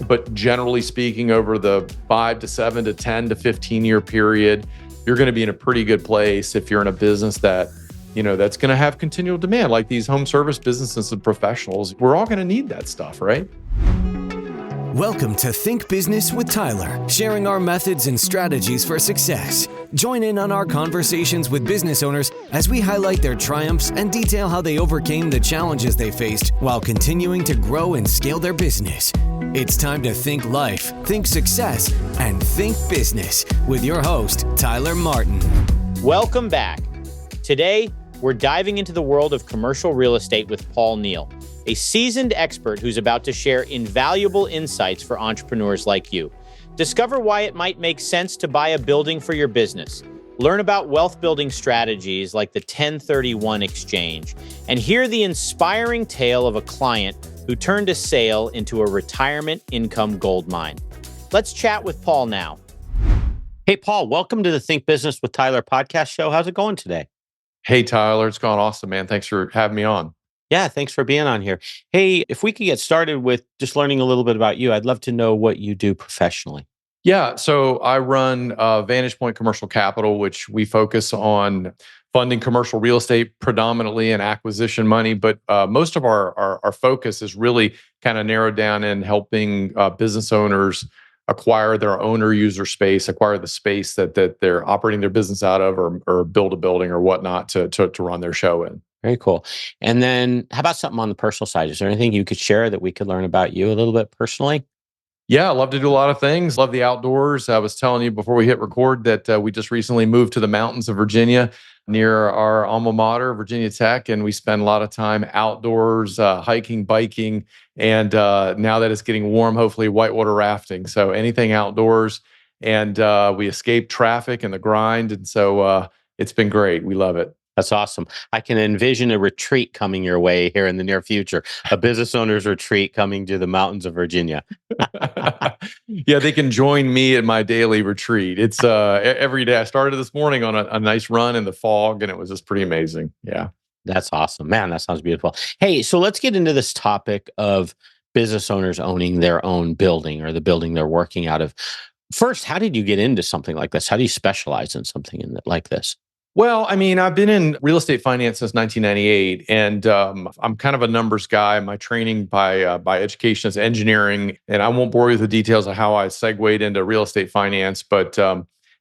But generally speaking, over the 5 to 7 to 10 to 15 year period, you're going to be in a pretty good place if you're in a business that, that's going to have continual demand, like these home service businesses and professionals. We're all going to need that stuff, right? Welcome to Think Business with Tyler, sharing our methods and strategies for success. Join in on our conversations with business owners as we highlight their triumphs and detail how they overcame the challenges they faced while continuing to grow and scale their business. It's time to think life, think success, and think business with your host, Tyler Martin. Welcome back. Today, we're diving into the world of commercial real estate with Paul Neal, a seasoned expert who's about to share invaluable insights for entrepreneurs like you. Discover why it might make sense to buy a building for your business. Learn about wealth building strategies like the 1031 exchange, and hear the inspiring tale of a client who turned a sale into a retirement income goldmine. Let's chat with Paul now. Hey, Paul, welcome to the Think Business with Tyler podcast show. How's it going today? Hey, Tyler, it's gone awesome, man. Thanks for having me on. Yeah, thanks for being on here. Hey, if we could get started with just learning a little bit about you, I'd love to know what you do professionally. Yeah, so I run Vantage Point Commercial Capital, which we focus on funding commercial real estate predominantly and acquisition money. But most of our focus is really kind of narrowed down in helping business owners acquire their owner user space, acquire the space that they're operating their business out of, or build a building or whatnot to run their show in. Very cool. And then how about something on the personal side? Is there anything you could share that we could learn about you a little bit personally? Yeah, I love to do a lot of things. Love the outdoors. I was telling you before we hit record that we just recently moved to the mountains of Virginia near our alma mater, Virginia Tech, and we spend a lot of time outdoors, hiking, biking, and now that it's getting warm, hopefully whitewater rafting. So anything outdoors, and we escape traffic and the grind, and so it's been great. We love it. That's awesome. I can envision a retreat coming your way here in the near future, a business owner's retreat coming to the mountains of Virginia. Yeah, they can join me at my daily retreat. It's every day. I started this morning on a nice run in the fog, and it was just pretty amazing. Yeah. That's awesome. Man, that sounds beautiful. Hey, so let's get into this topic of business owners owning their own building or the building they're working out of. First, how did you get into something like this? How do you specialize in something like this? Well, I mean, I've been in real estate finance since 1998, and I'm kind of a numbers guy. My training by education is engineering, and I won't bore you with the details of how I segued into real estate finance, but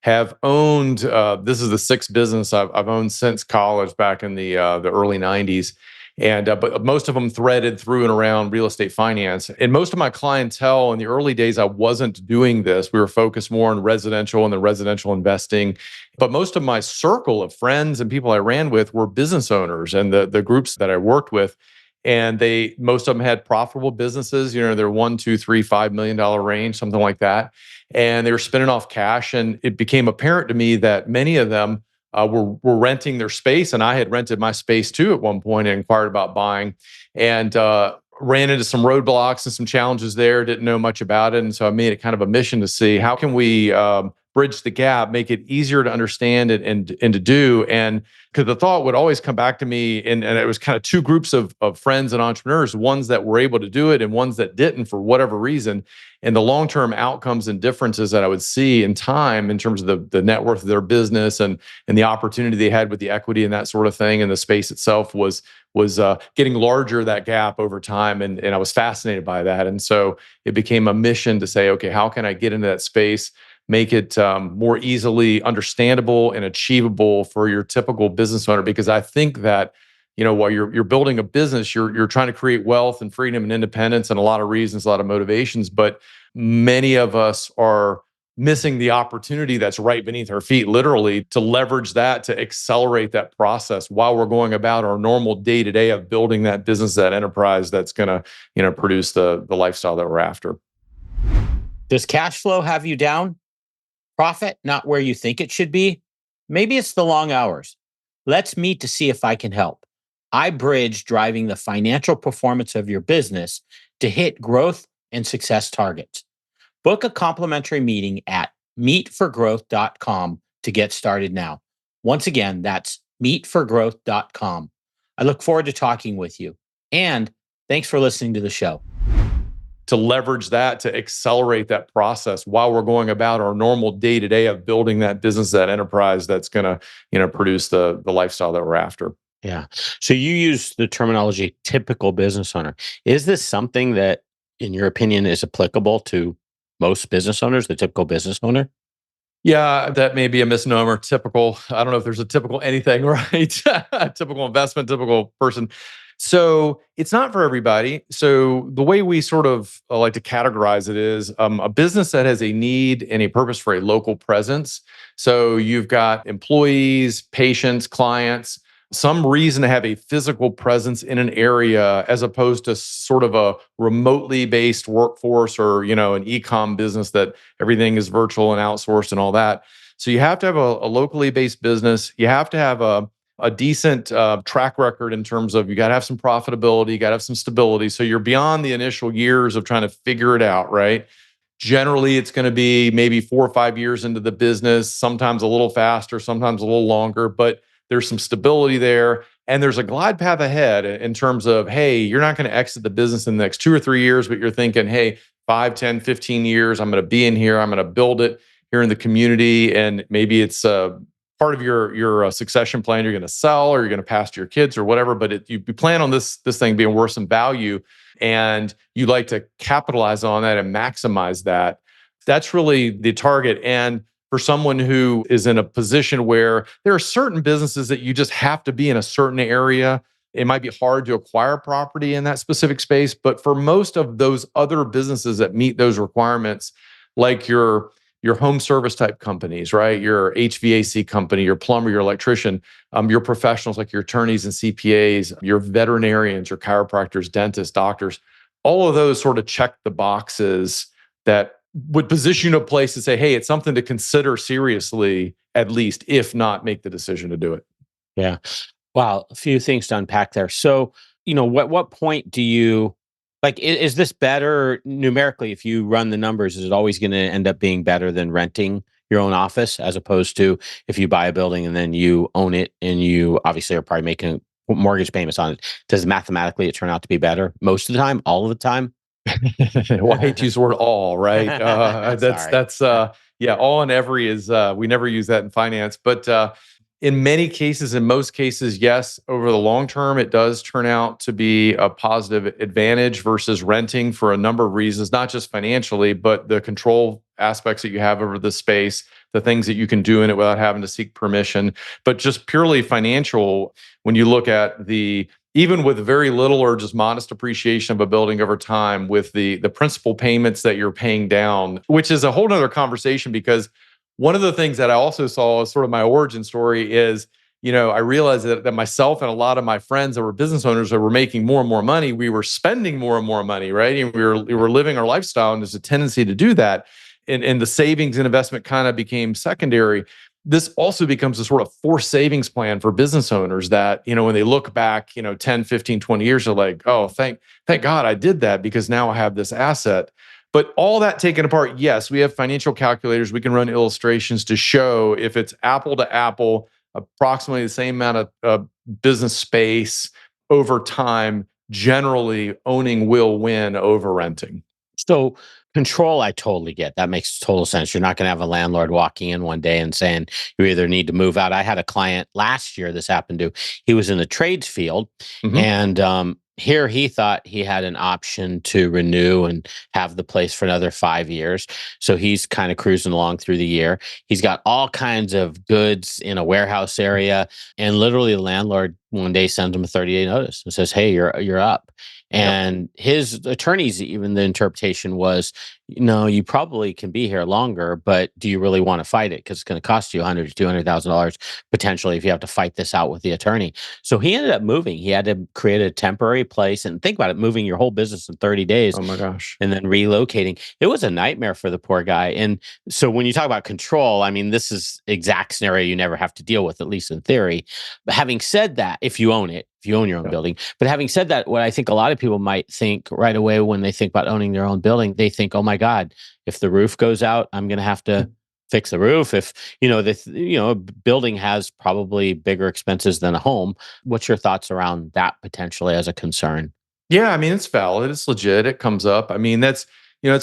have owned. This is the sixth business I've owned since college back in the early 90s. And but most of them threaded through and around real estate finance. And most of my clientele in the early days, I wasn't doing this. We were focused more on residential and the residential investing. But most of my circle of friends and people I ran with were business owners, and the groups that I worked with. And most of them had profitable businesses. They're $1, $2, $3, $5 million range, something like that. And they were spinning off cash. And it became apparent to me that many of them were renting their space, and I had rented my space too at one point and inquired about buying, and ran into some roadblocks and some challenges there. Didn't know much about it, and so I made it kind of a mission to see how can we bridge the gap, make it easier to understand and to do. And because the thought would always come back to me, and it was kind of two groups of friends and entrepreneurs, ones that were able to do it and ones that didn't for whatever reason. And the long-term outcomes and differences that I would see in time in terms of the net worth of their business and the opportunity they had with the equity and that sort of thing, and the space itself was getting larger, that gap over time. And I was fascinated by that. And so it became a mission to say, okay, how can I get into that space, make it more easily understandable and achievable for your typical business owner? Because I think that, while you're building a business, you're trying to create wealth and freedom and independence, and a lot of reasons, a lot of motivations. But many of us are missing the opportunity that's right beneath our feet, literally, to leverage that, to accelerate that process while we're going about our normal day-to-day of building that business, that enterprise that's going to, produce the lifestyle that we're after. Does cash flow have you down? Profit not where you think it should be? Maybe it's the long hours. Let's meet to see if I can help. I bridge driving the financial performance of your business to hit growth and success targets. Book a complimentary meeting at meetforgrowth.com to get started now. Once again, that's meetforgrowth.com. I look forward to talking with you. And Thanks for listening to the show. To leverage that to accelerate that process while we're going about our normal day to day of building that business, that enterprise that's going to, produce the lifestyle that we're after. Yeah. So you use the terminology typical business owner. Is this something that, in your opinion, is applicable to most business owners, the typical business owner? Yeah, that may be a misnomer. Typical. I don't know if there's a typical anything, right? Typical investment, typical person. So it's not for everybody. So the way we sort of like to categorize it is a business that has a need and a purpose for a local presence. So you've got employees, patients, clients, some reason to have a physical presence in an area as opposed to sort of a remotely based workforce or, an e-com business that everything is virtual and outsourced and all that. So you have to have a locally based business. You have to have a decent track record in terms of you got to have some profitability, you got to have some stability. So you're beyond the initial years of trying to figure it out, right? Generally, it's going to be maybe 4 or 5 years into the business, sometimes a little faster, sometimes a little longer, but there's some stability there. And there's a glide path ahead in terms of, hey, you're not going to exit the business in the next 2 or 3 years, but you're thinking, hey, 5, 10, 15 years, I'm going to be in here, I'm going to build it here in the community. And maybe it's part of your succession plan. You're going to sell or you're going to pass to your kids or whatever, but you plan on this thing being worth some value and you like to capitalize on that and maximize that. That's really the target. And for someone who is in a position where there are certain businesses that you just have to be in a certain area, it might be hard to acquire property in that specific space. But for most of those other businesses that meet those requirements, like your home service type companies, right? Your HVAC company, your plumber, your electrician, your professionals like your attorneys and CPAs, your veterinarians, your chiropractors, dentists, doctors, all of those sort of check the boxes that would position you in a place to say, hey, it's something to consider seriously, at least, if not make the decision to do it. Yeah. Wow. A few things to unpack there. So, what point do you like, is this better numerically? If you run the numbers, is it always going to end up being better than renting your own office as opposed to if you buy a building and then you own it and you obviously are probably making mortgage payments on it? Does mathematically it turn out to be better most of the time, all of the time? Well, I hate to use the word all, right? Sorry. Yeah, all and every is, we never use that in finance, but in many cases, in most cases, yes, over the long term, it does turn out to be a positive advantage versus renting for a number of reasons, not just financially, but the control aspects that you have over the space, the things that you can do in it without having to seek permission, but just purely financial. When you look at even with very little or just modest appreciation of a building over time, with the principal payments that you're paying down, which is a whole nother conversation because one of the things that I also saw as sort of my origin story is, I realized that myself and a lot of my friends that were business owners that were making more and more money, we were spending more and more money, right? And we were living our lifestyle, and there's a tendency to do that. And the savings and investment kind of became secondary. This also becomes a sort of forced savings plan for business owners that, when they look back, 10, 15, 20 years, they're like, oh, thank God I did that because now I have this asset. But all that taken apart, yes, we have financial calculators. We can run illustrations to show if it's apple to apple, approximately the same amount of business space over time, generally owning will win over renting. So control, I totally get. That makes total sense. You're not going to have a landlord walking in one day and saying you either need to move out. I had a client last year. This happened to. He was in the trades field, Mhm. and here he thought he had an option to renew and have the place for another 5 years. So he's kind of cruising along through the year. He's got all kinds of goods in a warehouse area, and literally the landlord one day sends him a 30-day notice and says, "Hey, you're up." Yep. And his attorneys, even the interpretation was, you probably can be here longer, but do you really want to fight it? Because it's going to cost you $100,000 to $200,000 potentially if you have to fight this out with the attorney. So he ended up moving. He had to create a temporary place, and think about it, moving your whole business in 30 days Oh my gosh. and then relocating. It was a nightmare for the poor guy. And so when you talk about control, I mean, this is exact scenario you never have to deal with, at least in theory. But having said that, if you own it, if you own your own Yep. building. But having said that, what I think a lot of people might think right away when they think about owning their own building, they think, oh my God, if the roof goes out, I'm going to have to fix the roof. If, a building has probably bigger expenses than a home. What's your thoughts around that potentially as a concern? Yeah, I mean, it's valid. It's legit. It comes up. I mean, it's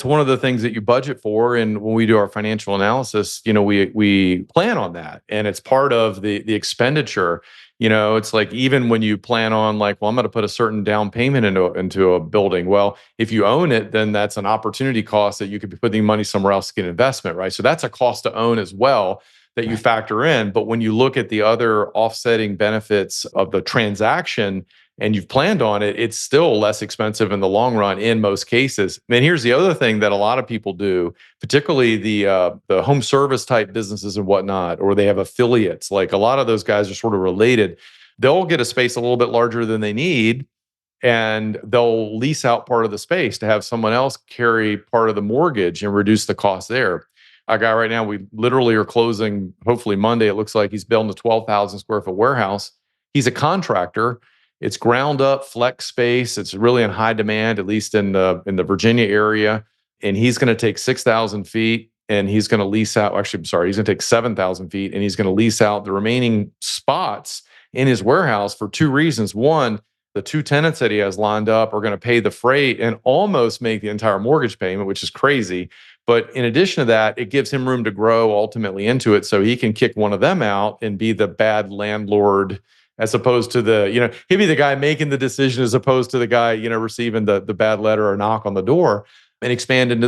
one of the things that you budget for. And when we do our financial analysis, we plan on that. And it's part of the expenditure. It's like even when you plan on like, well, I'm going to put a certain down payment into a building. Well, if you own it, then that's an opportunity cost that you could be putting money somewhere else to get investment, right? So that's a cost to own as well that you Right. factor in. But when you look at the other offsetting benefits of the transaction, and you've planned on it, it's still less expensive in the long run in most cases. And here's the other thing that a lot of people do, particularly the home service type businesses and whatnot, or they have affiliates. Like a lot of those guys are sort of related. They'll get a space a little bit larger than they need, and they'll lease out part of the space to have someone else carry part of the mortgage and reduce the cost there. A guy right now, we literally are closing, hopefully Monday. It looks like he's building a 12,000 square foot warehouse. He's a contractor. It's ground up flex space. It's really in high demand, at least in the Virginia area. And he's going to take 6,000 feet and he's going to lease out. Actually, I'm sorry, he's going to take 7,000 feet and he's going to lease out the remaining spots in his warehouse for two reasons. One, the two tenants that he has lined up are going to pay the freight and almost make the entire mortgage payment, which is crazy. But in addition to that, it gives him room to grow ultimately into it so he can kick one of them out and be the bad landlord as opposed to he'd be the guy making the decision as opposed to the guy, receiving the bad letter or knock on the door and expand into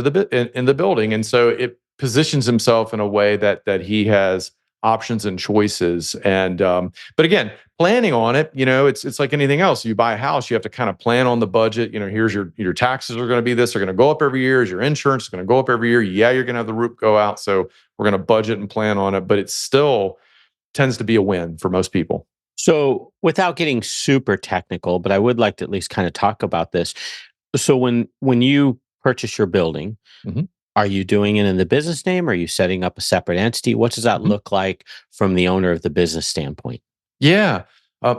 in the building. And so it positions himself in a way that he has options and choices. And but again, planning on it, it's like anything else. You buy a house, you have to kind of plan on the budget. Here's your taxes are going to be this, they're going to go up every year. Is your insurance going to go up every year? Yeah, you're going to have the roof go out. So we're going to budget and plan on it, but it still tends to be a win for most people. So, without getting super technical, but I would like to at least kind of talk about this. So, when you purchase your building, Mhm, are you doing it in the business name? Are you setting up a separate entity? What does that mhm. look like from the owner of the business standpoint? Yeah.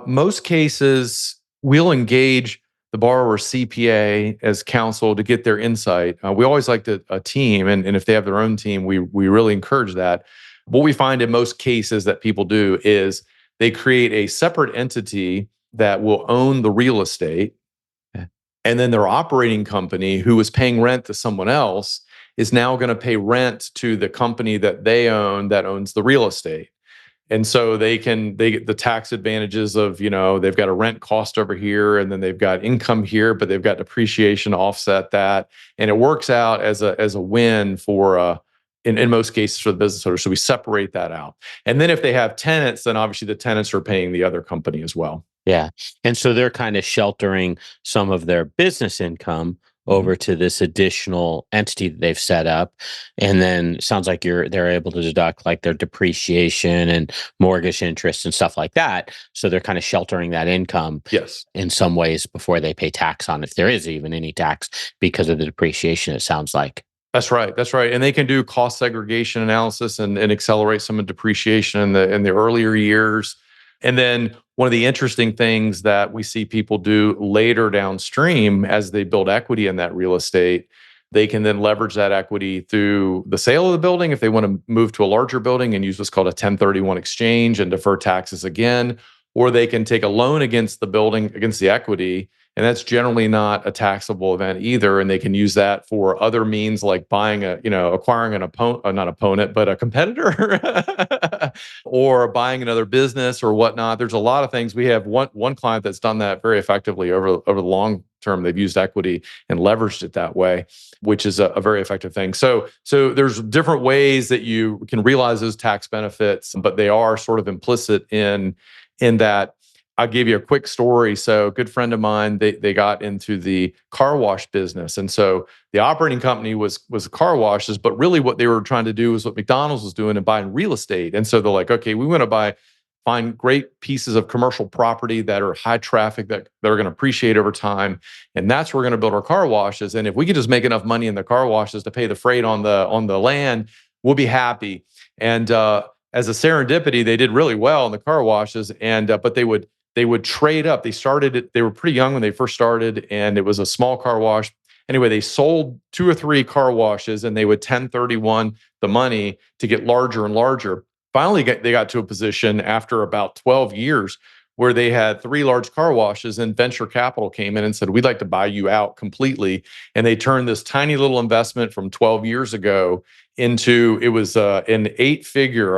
Most cases, we'll engage the borrower's CPA as counsel to get their insight. We always like a team, and if they have their own team, we really encourage that. What we find in most cases that people do is they create a separate entity that will own the real estate, Okay. and then their operating company, who is paying rent to someone else, is now going to pay rent to the company that they own that owns the real estate. And so they get the tax advantages of, they've got a rent cost over here and then they've got income here, but they've got depreciation to offset that. And it works out as a win for in most cases for the business owner. So we separate that out. And then if they have tenants, then obviously the tenants are paying the other company as well. Yeah. And so they're kind of sheltering some of their business income Mhm. over to this additional entity that they've set up. And then it sounds like they're able to deduct like their depreciation and mortgage interest and stuff like that. So they're kind of sheltering that income Yes. in some ways before they pay tax on it, if there is even any tax because of the depreciation, it sounds like. That's right. That's right. And they can do cost segregation analysis and accelerate some of depreciation in the earlier years. And then one of the interesting things that we see people do later downstream as they build equity in that real estate, they can then leverage that equity through the sale of the building if they want to move to a larger building and use what's called a 1031 exchange and defer taxes again. Or they can take a loan against the building, against the equity, and that's generally not a taxable event either. And they can use that for other means like acquiring an opponent, not opponent, but a competitor, or buying another business or whatnot. There's a lot of things. We have one client that's done that very effectively over the long term. They've used equity and leveraged it that way, which is a very effective thing. So there's different ways that you can realize those tax benefits, but they are sort of implicit in that. I'll give you a quick story. So, a good friend of mine, they got into the car wash business, and so the operating company was car washes, but really what they were trying to do was what McDonald's was doing and buying real estate. And so they're like, okay, we want to find great pieces of commercial property that are high traffic that they're going to appreciate over time, and that's where we're going to build our car washes. And if we could just make enough money in the car washes to pay the freight on the land, we'll be happy. And as a serendipity, they did really well in the car washes, and but they would trade up. They started it, they were pretty young when they first started, and it was a small car wash. Anyway, they sold two or three car washes and they would 1031 the money to get larger and larger. Finally, they got to a position after about 12 years where they had 3 large car washes, and venture capital came in and said, we'd like to buy you out completely. And they turned this tiny little investment from 12 years ago into, it was a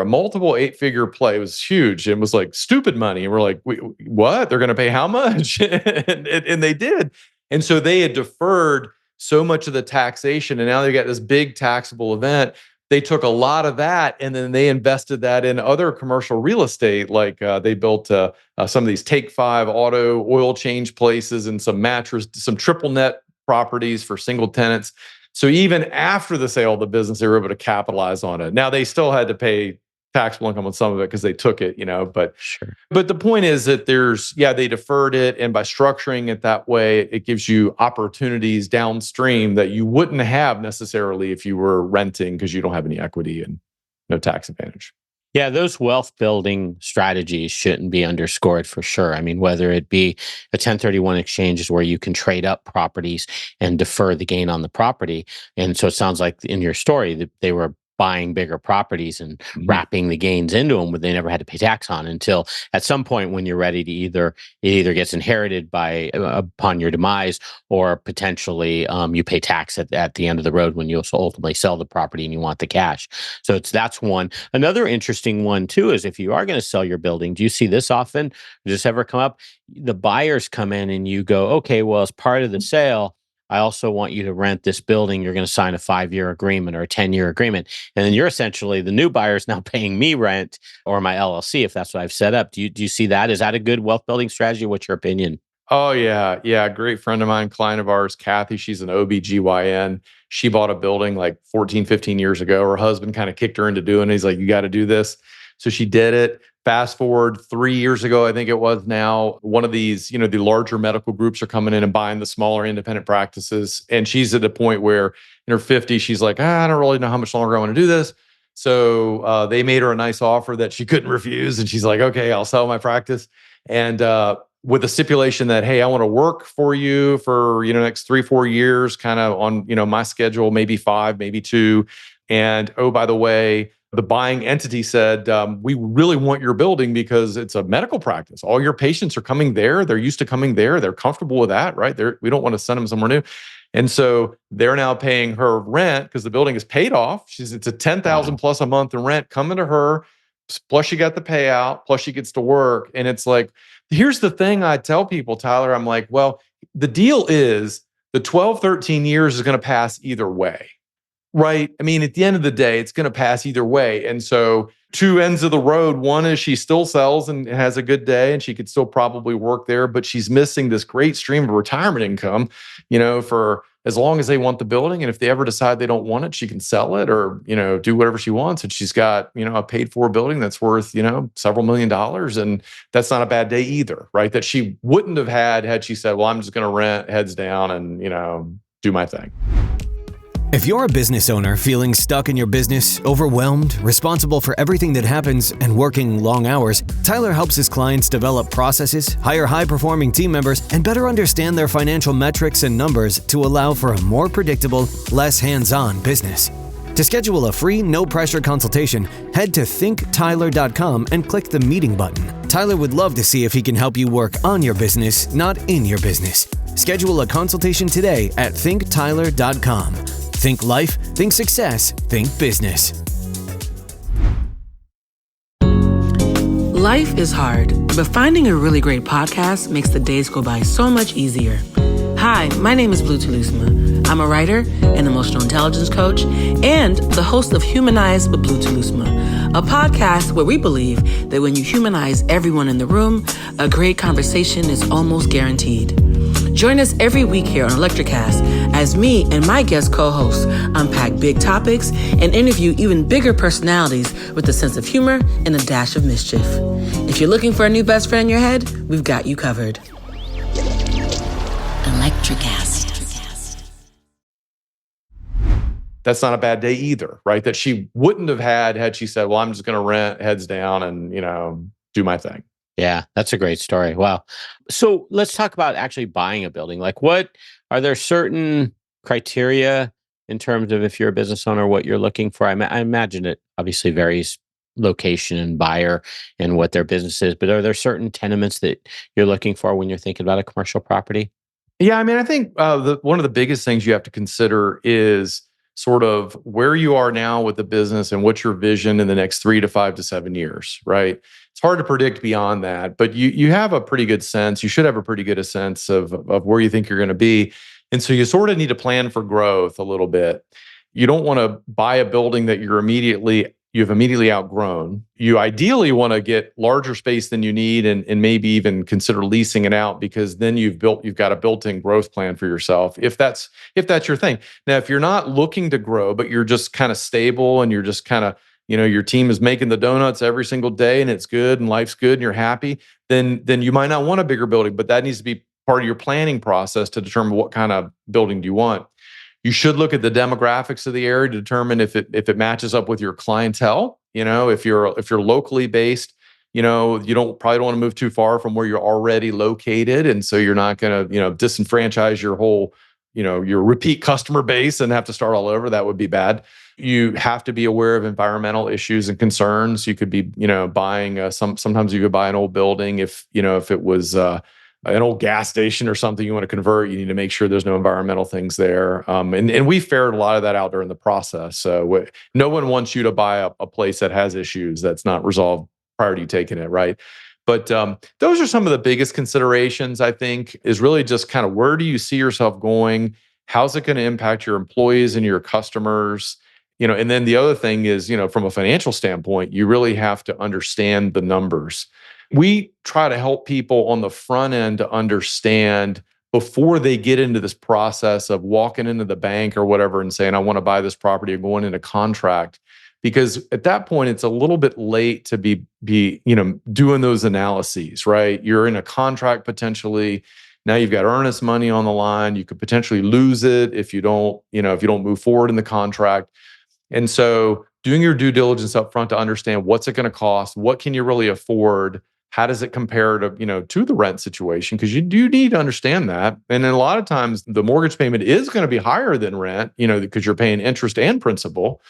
multiple 8-figure play. It was huge. It was like stupid money. And we're like, what? They're going to pay how much? And they did. And so they had deferred so much of the taxation, and now they got this big taxable event. They took a lot of that and then they invested that in other commercial real estate. Like they built some of these Take 5 auto oil change places and some triple net properties for single tenants. So even after the sale of the business, they were able to capitalize on it. Now they still had to pay taxable income on some of it because they took it, but Sure. but the point is that they deferred it. And by structuring it that way, it gives you opportunities downstream that you wouldn't have necessarily if you were renting, because you don't have any equity and no tax advantage. Yeah, those wealth building strategies shouldn't be underscored for sure. I mean, whether it be a 1031 exchanges where you can trade up properties and defer the gain on the property. And so it sounds like in your story that they were buying bigger properties and wrapping the gains into them, but they never had to pay tax on until at some point when you're ready to it either gets inherited by upon your demise, or potentially you pay tax at the end of the road when you ultimately sell the property and you want the cash. So that's one. Another interesting one too is if you are going to sell your building, do you see this often? Does this ever come up? The buyers come in and you go, okay, well, as part of the sale, I also want you to rent this building. You're going to sign a 5-year agreement or a 10-year agreement. And then you're essentially, the new buyer is now paying me rent or my LLC, if that's what I've set up. Do you see that? Is that a good wealth building strategy? What's your opinion? Oh, yeah. Yeah. Great friend of mine, client of ours, Kathy, she's an OBGYN. She bought a building like 14, 15 years ago. Her husband kind of kicked her into doing it. He's like, you got to do this. So she did it. Fast forward 3 years ago, I think it was now, one of these, the larger medical groups are coming in and buying the smaller independent practices. And she's at a point where in her 50s, she's like, I don't really know how much longer I want to do this. So they made her a nice offer that she couldn't refuse. And she's like, okay, I'll sell my practice. And with a stipulation that, hey, I want to work for you for, next 3-4 years, kind of on, my schedule, maybe 5, maybe 2. And oh, by the way, the buying entity said, we really want your building because it's a medical practice. All your patients are coming there. They're used to coming there. They're comfortable with that, right? We don't want to send them somewhere new. And so they're now paying her rent because the building is paid off. It's a $10,000 plus a month in rent coming to her. Plus she got the payout, plus she gets to work. And it's like, here's the thing I tell people, Tyler, I'm like, well, the deal is the 12, 13 years is going to pass either way. Right. I mean, at the end of the day, it's going to pass either way. And so 2 ends of the road. One is she still sells and has a good day and she could still probably work there, but she's missing this great stream of retirement income, for as long as they want the building. And if they ever decide they don't want it, she can sell it or, do whatever she wants. And she's got, a paid for building that's worth, several $1 million. And that's not a bad day either. Right. That she wouldn't have had she said, well, I'm just going to rent heads down and, do my thing. If you're a business owner feeling stuck in your business, overwhelmed, responsible for everything that happens, and working long hours, Tyler helps his clients develop processes, hire high-performing team members, and better understand their financial metrics and numbers to allow for a more predictable, less hands-on business. To schedule a free, no-pressure consultation, head to thinktyler.com and click the meeting button. Tyler would love to see if he can help you work on your business, not in your business. Schedule a consultation today at thinktyler.com. Think life, think success, think business. Life is hard, but finding a really great podcast makes the days go by so much easier. Hi, my name is Blue Telusma. I'm a writer, an emotional intelligence coach, and the host of Humanize with Blue Telusma, a podcast where we believe that when you humanize everyone in the room, a great conversation is almost guaranteed. Join us every week here on Electricast as me and my guest co-hosts unpack big topics and interview even bigger personalities with a sense of humor and a dash of mischief. If you're looking for a new best friend in your head, we've got you covered. Electricast. That's not a bad day either, right? That she wouldn't have had she said, well, I'm just going to rent heads down and, do my thing. Yeah, that's a great story. Wow. So let's talk about actually buying a building. Like, are there certain criteria in terms of if you're a business owner, what you're looking for? I imagine it obviously varies location and buyer and what their business is. But are there certain tenements that you're looking for when you're thinking about a commercial property? Yeah, I mean, I think one of the biggest things you have to consider is sort of where you are now with the business and what's your vision in the next 3 to 5 to 7 years, right? It's hard to predict beyond that, but you have a pretty good sense. You should have a pretty good sense of where you think you're going to be, and so you sort of need to plan for growth a little bit. You don't want to buy a building that you've immediately outgrown. You ideally want to get larger space than you need and maybe even consider leasing it out, because then you've got a built-in growth plan for yourself if that's your thing. Now, if you're not looking to grow, but you're just kind of stable and you're just kind of, your team is making the donuts every single day and it's good and life's good and you're happy, then you might not want a bigger building, but that needs to be part of your planning process to determine what kind of building do you want. You should look at the demographics of the area to determine if it matches up with your clientele. If you're locally based, you probably don't want to move too far from where you're already located, and so you're not going to disenfranchise your whole your repeat customer base and have to start all over. That would be bad. You have to be aware of environmental issues and concerns. You could be buying sometimes you could buy an old building if it was an old gas station or something you want to convert. You need to make sure there's no environmental things there. And we ferret a lot of that out during the process. So no one wants you to buy a place that has issues that's not resolved prior to you taking it, right? But those are some of the biggest considerations, I think, is really just kind of where do you see yourself going? How's it going to impact your employees and your customers? And then the other thing is, from a financial standpoint, you really have to understand the numbers. We try to help people on the front end to understand before they get into this process of walking into the bank or whatever and saying, I want to buy this property or going into contract. Because at that point, it's a little bit late to be doing those analyses, right? You're in a contract potentially. Now you've got earnest money on the line. You could potentially lose it if you don't move forward in the contract. And so doing your due diligence up front to understand what's it going to cost, what can you really afford, how does it compare to the rent situation? Because you do need to understand that. And then a lot of times the mortgage payment is going to be higher than rent, because you're paying interest and principal.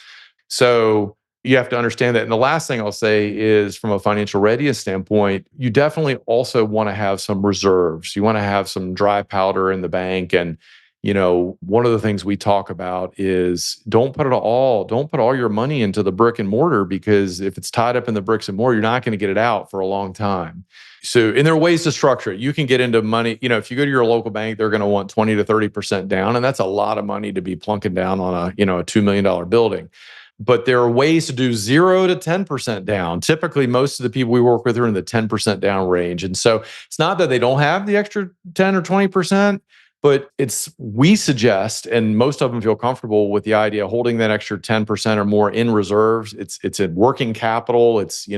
So you have to understand that. And the last thing I'll say is, from a financial readiness standpoint, you definitely also want to have some reserves. You want to have some dry powder in the bank. And one of the things we talk about is don't put all your money into the brick and mortar, because if it's tied up in the bricks and mortar, you're not going to get it out for a long time. So, and there are ways to structure it. You can get into money, if you go to your local bank, they're going to want 20 to 30% down. And that's a lot of money to be plunking down on a $2 million building. But there are ways to do 0 to 10% down. Typically, most of the people we work with are in the 10% down range. And so it's not that they don't have the extra 10 or 20%, but we suggest, and most of them feel comfortable with the idea of holding that extra 10% or more in reserves. It's in working capital. It's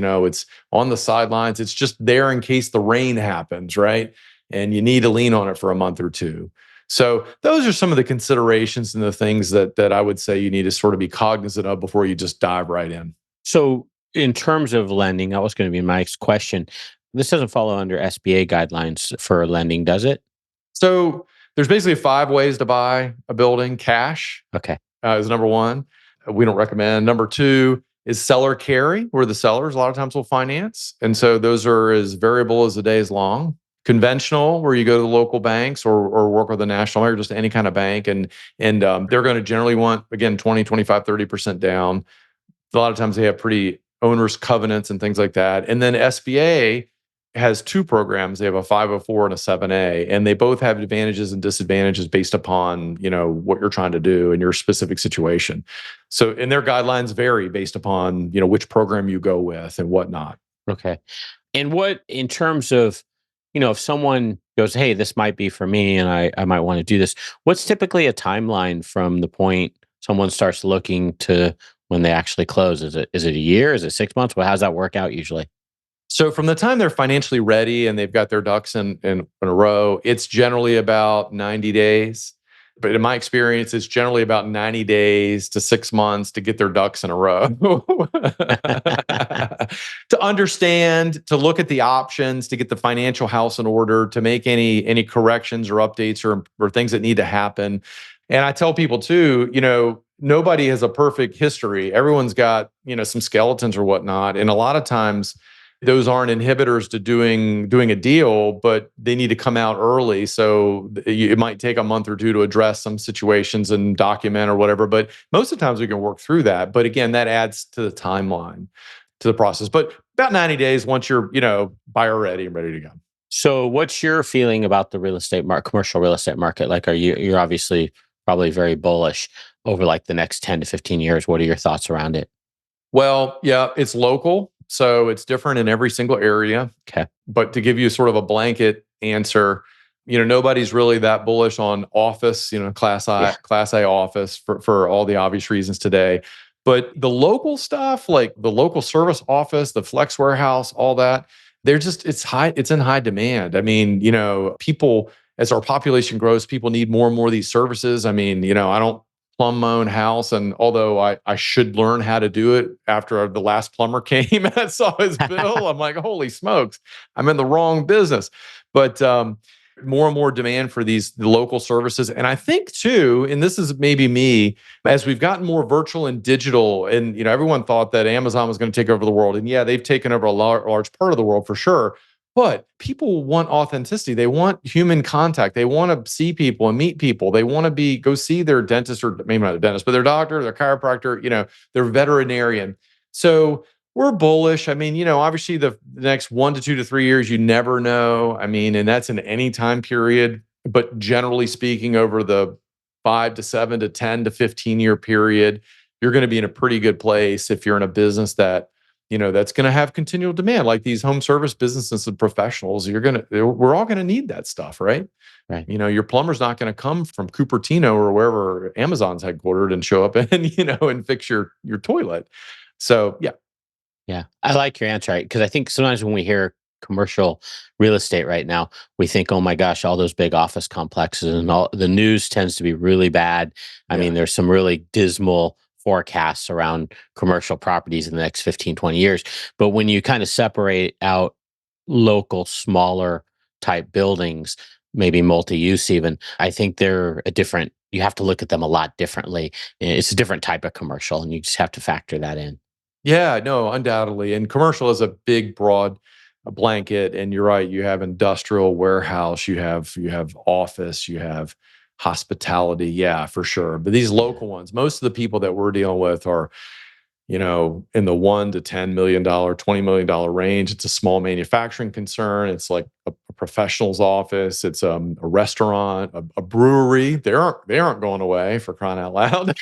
on the sidelines. It's just there in case the rain happens, right? And you need to lean on it for a month or two. So those are some of the considerations and the things that I would say you need to sort of be cognizant of before you just dive right in. So in terms of lending, that was going to be my next question. This doesn't follow under SBA guidelines for lending, does it? So there's basically 5 ways to buy a building. Cash is number 1. We don't recommend. Number 2 is seller carry, where the sellers a lot of times will finance. And so those are as variable as the day is long. Conventional, where you go to the local banks or work with a national bank or just any kind of bank. And they're going to generally want, again, 20, 25, 30% down. A lot of times they have pretty onerous covenants and things like that. And then SBA has 2 programs. They have a 504 and a 7A, and they both have advantages and disadvantages based upon, what you're trying to do in your specific situation. So, and their guidelines vary based upon, which program you go with and whatnot. Okay. And what, in terms of, if someone goes, hey, this might be for me and I might want to do this, what's typically a timeline from the point someone starts looking to when they actually close? Is it a year? Is it 6 months? Well, how's that work out usually? So from the time they're financially ready and they've got their ducks in a row, it's generally about 90 days. But in my experience, it's generally about 90 days to 6 months to get their ducks in a row. To understand, to look at the options, to get the financial house in order, to make any corrections or updates or things that need to happen. And I tell people too, nobody has a perfect history. Everyone's got, some skeletons or whatnot. And a lot of times those aren't inhibitors to doing a deal, but they need to come out early. So it might take a month or two to address some situations and document or whatever. But most of the times we can work through that. But again, that adds to the timeline, to the process. But about 90 days once you're, buyer ready and ready to go. So what's your feeling about the real estate market, commercial real estate market? Like, you're obviously probably very bullish over like the next 10 to 15 years. What are your thoughts around it? Well, yeah, it's local. So it's different in every single area. Okay. But to give you sort of a blanket answer, nobody's really that bullish on office, class A office for all the obvious reasons today. But the local stuff, like the local service office, the flex warehouse, all that, it's in high demand. I mean, people, as our population grows, people need more and more of these services. I mean, I don't plumb my own house. And although I should learn how to do it after the last plumber came and I saw his bill, I'm like, holy smokes, I'm in the wrong business. But more and more demand for the local services. And I think too, and this is maybe me, as we've gotten more virtual and digital, and everyone thought that Amazon was going to take over the world. And yeah, they've taken over a large part of the world for sure. But people want authenticity. They want human contact. They want to see people and meet people. They want to go see their dentist, or maybe not their dentist, but their doctor, their chiropractor, their veterinarian. So we're bullish. I mean, obviously the next 1 to 2 to 3 years, you never know. I mean, and that's in any time period. But generally speaking, over the 5 to 7 to 10 to 15-year period, you're going to be in a pretty good place if you're in a business that that's going to have continual demand, like these home service businesses and professionals. We're all going to need that stuff, right? Right. Your plumber's not going to come from Cupertino or wherever Amazon's headquartered and show up and and fix your toilet. So yeah. Yeah. I like your answer, right? Because I think sometimes when we hear commercial real estate right now, we think, oh my gosh, all those big office complexes, and all the news tends to be really bad. I mean, there's some really dismal forecasts around commercial properties in the next 15, 20 years. But when you kind of separate out local, smaller type buildings, maybe multi-use even, I think they're you have to look at them a lot differently. It's a different type of commercial, and you just have to factor that in. Yeah, no, undoubtedly. And commercial is a big, broad blanket. And you're right. You have industrial, warehouse. You have office. You have hospitality. Yeah, for sure. But these local ones, most of the people that we're dealing with are, in the $1 to $10 million, $20 million range. It's a small manufacturing concern. It's like a professional's office. It's a restaurant, a brewery. They aren't going away, for crying out loud.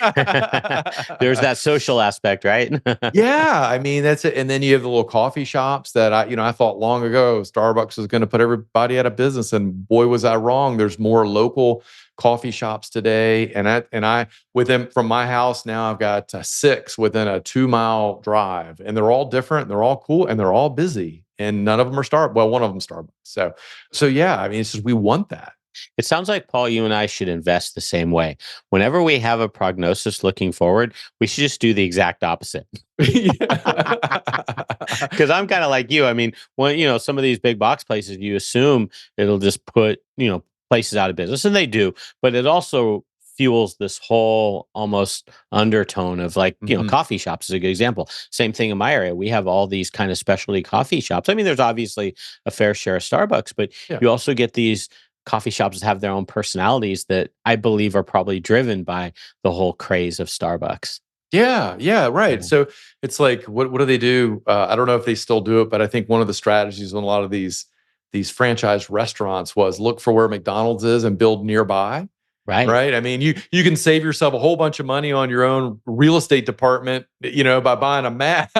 There's that social aspect, right? Yeah, I mean that's it. And then you have the little coffee shops that I thought long ago Starbucks was going to put everybody out of business, and boy was I wrong. There's more local coffee shops today, and I within from my house now I've got 6 within a 2-mile drive, and they're all different, they're all cool, and they're all busy, and none of them are Starbucks. Well, one of them Starbucks. So yeah, I mean it's just we want that. It sounds like, Paul, you and I should invest the same way. Whenever we have a prognosis looking forward, we should just do the exact opposite. Because I'm kind of like you. I mean, when some of these big box places, you assume it'll just put places out of business, and they do. But it also fuels this whole almost undertone of like coffee shops is a good example. Same thing in my area. We have all these kind of specialty coffee shops. I mean, there's obviously a fair share of Starbucks, but you also get these coffee shops that have their own personalities that I believe are probably driven by the whole craze of Starbucks. Yeah, right. So it's like, what do they do? I don't know if they still do it, but I think one of the strategies on a lot of these franchise restaurants was look for where McDonald's is and build nearby. Right. Right. I mean, you can save yourself a whole bunch of money on your own real estate department, by buying a map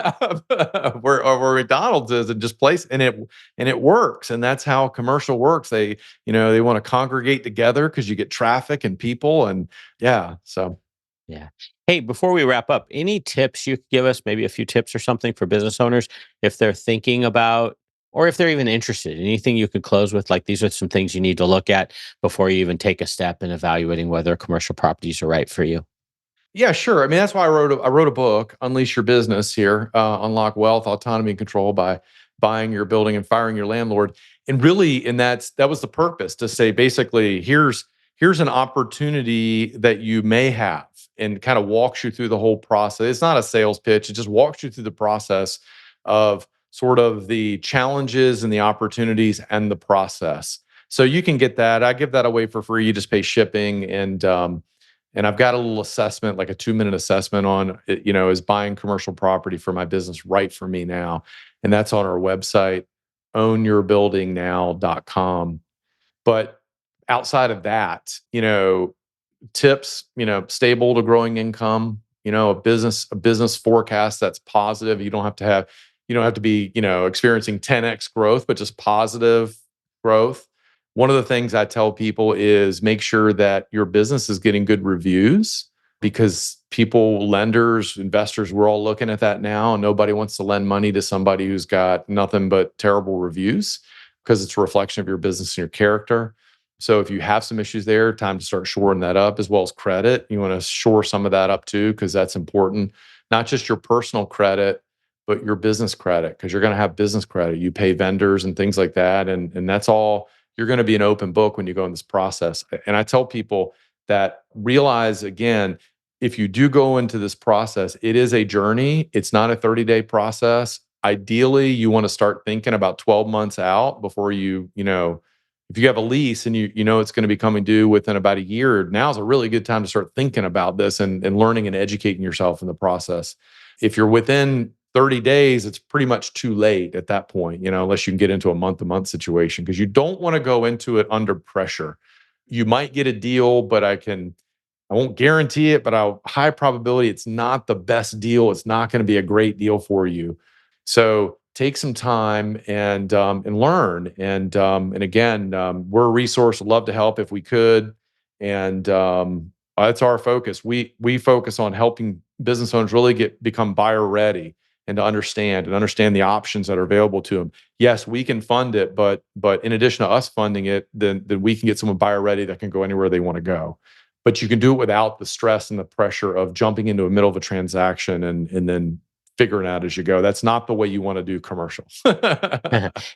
where McDonald's is and just place, and it works. And that's how commercial works. They want to congregate together because you get traffic and people, and yeah. So yeah. Hey, before we wrap up, any tips you could give us, maybe a few tips or something for business owners if they're thinking about, or if they're even interested, anything you could close with, like these are some things you need to look at before you even take a step in evaluating whether commercial properties are right for you? yeah, sure. I mean, that's why I wrote a book, Unleash Your Business here, Unlock Wealth, Autonomy, and Control by Buying Your Building and Firing Your Landlord. And really, that was the purpose, to say basically, here's here's an opportunity that you may have, and kind of walks you through the whole process. It's not a sales pitch. It just walks you through the process of sort of the challenges and the opportunities and the process. So you can get that. I give that away for free. You just pay shipping, and I've got a little assessment, like a 2-minute assessment on it, is buying commercial property for my business right for me now? And that's on our website, ownyourbuildingnow.com. But outside of that, tips, stable to growing income, a business forecast that's positive. You don't have to be, experiencing 10x growth, but just positive growth. One of the things I tell people is make sure that your business is getting good reviews, because people, lenders, investors, we're all looking at that now. And nobody wants to lend money to somebody who's got nothing but terrible reviews, because it's a reflection of your business and your character. So if you have some issues there, time to start shoring that up, as well as credit. You want to shore some of that up too, because that's important. Not just your personal credit, but your business credit, because you're going to have business credit. You pay vendors and things like that. And that's all, you're going to be an open book when you go in this process. And I tell people that, realize again, if you do go into this process, it is a journey. It's not a 30-day process. Ideally, you want to start thinking about 12 months out before if you have a lease and you know it's going to be coming due within about a year, now's a really good time to start thinking about this and learning and educating yourself in the process. If you're within 30 days, it's pretty much too late at that point, unless you can get into a month-to-month situation, because you don't want to go into it under pressure. You might get a deal, but I won't guarantee it, but high probability it's not the best deal. It's not going to be a great deal for you. So take some time and learn. And again, we're a resource. Love to help if we could. And that's our focus. We focus on helping business owners really become buyer ready, and to understand the options that are available to them. Yes, we can fund it, but in addition to us funding it, then we can get someone buyer ready that can go anywhere they want to go. But you can do it without the stress and the pressure of jumping into the middle of a transaction and then figuring out as you go. That's not the way you want to do commercial.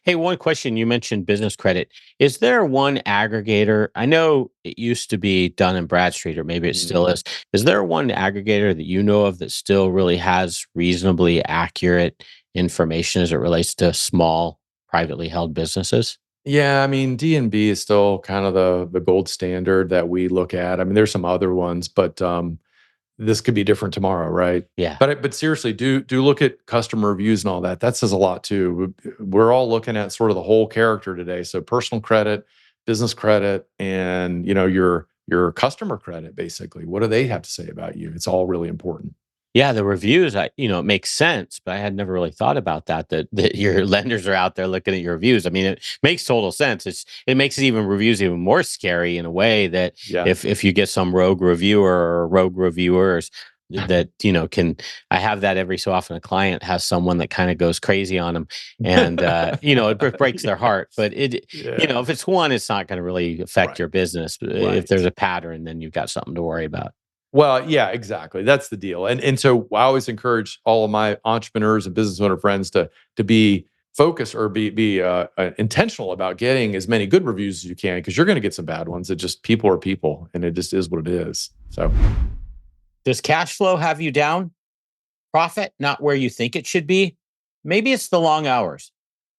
Hey, one question. You mentioned business credit. Is there one aggregator? I know it used to be Dun and Bradstreet, or maybe it still is. Is there one aggregator that you know of that still really has reasonably accurate information as it relates to small, privately held businesses? Yeah, I mean, D&B is still kind of the gold standard that we look at. I mean, there's some other ones, but this could be different tomorrow, right? Yeah. But seriously, do look at customer reviews and all that. That says a lot too. We're all looking at sort of the whole character today. So personal credit, business credit, and your customer credit. Basically, what do they have to say about you? It's all really important. Yeah, the reviews, it makes sense, but I had never really thought about that your lenders are out there looking at your reviews. I mean, it makes total sense. It makes reviews even more scary in a way that Yeah. if you get some rogue reviewer or rogue reviewers that, can I have that every so often. A client has someone that kind of goes crazy on them, and it breaks their heart. But Yeah. if it's one, it's not going to really affect Right. your business. But if Right. there's a pattern, then you've got something to worry about. Well, yeah, exactly. That's the deal. And so I always encourage all of my entrepreneurs and business owner friends to be focused, or be intentional about getting as many good reviews as you can, because you're going to get some bad ones. It just, people are people, and it just is what it is. So Does cash flow have you down? Profit not where you think it should be? Maybe it's the long hours.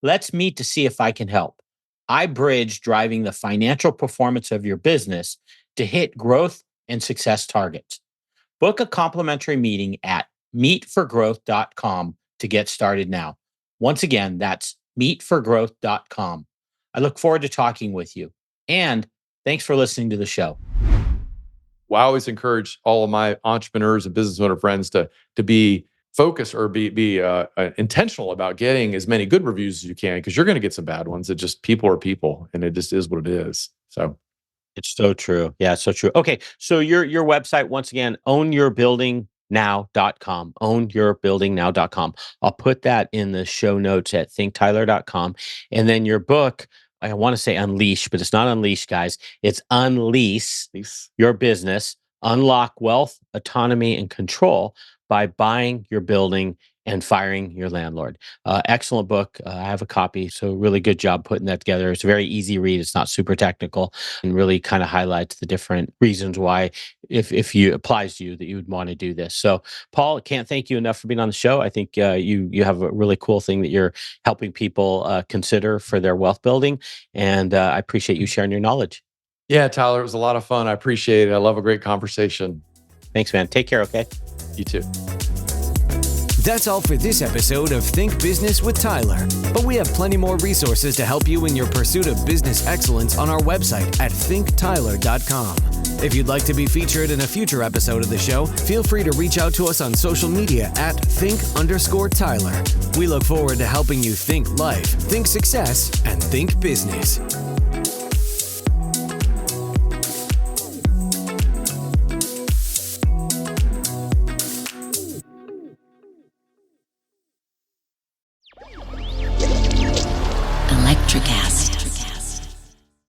Let's meet to see if I can help. I bridge driving the financial performance of your business to hit growth and success targets. Book a complimentary meeting at meetforgrowth.com to get started now. Once again, that's meetforgrowth.com. I look forward to talking with you. And thanks for listening to the show. I always encourage all of my entrepreneurs and business owner friends to be focused, or be intentional about getting as many good reviews as you can, because you're going to get some bad ones. It just, people are people, and it just is what it is. So It's so true. Yeah, it's so true. Okay, so your website, once again, ownyourbuildingnow.com. Ownyourbuildingnow.com. I'll put that in the show notes at thinktyler.com. And then your book, I want to say Unleash, but it's not Unleash, guys. It's Unleash Your Business, Unlock Wealth, Autonomy, and Control by buying your building and Firing Your Landlord. Excellent book. I have a copy, so really good job putting that together. It's a very easy read. It's not super technical, and really kind of highlights the different reasons why, if you applies to you, that you would want to do this. So, Paul, can't thank you enough for being on the show. I think you have a really cool thing that you're helping people consider for their wealth building, and I appreciate you sharing your knowledge. Yeah, Tyler, it was a lot of fun. I appreciate it. I love a great conversation. Thanks, man. Take care. Okay. You too. That's all for this episode of Think Business with Tyler. But we have plenty more resources to help you in your pursuit of business excellence on our website at thinktyler.com. If you'd like to be featured in a future episode of the show, feel free to reach out to us on social media at think_Tyler. We look forward to helping you think life, think success, and think business.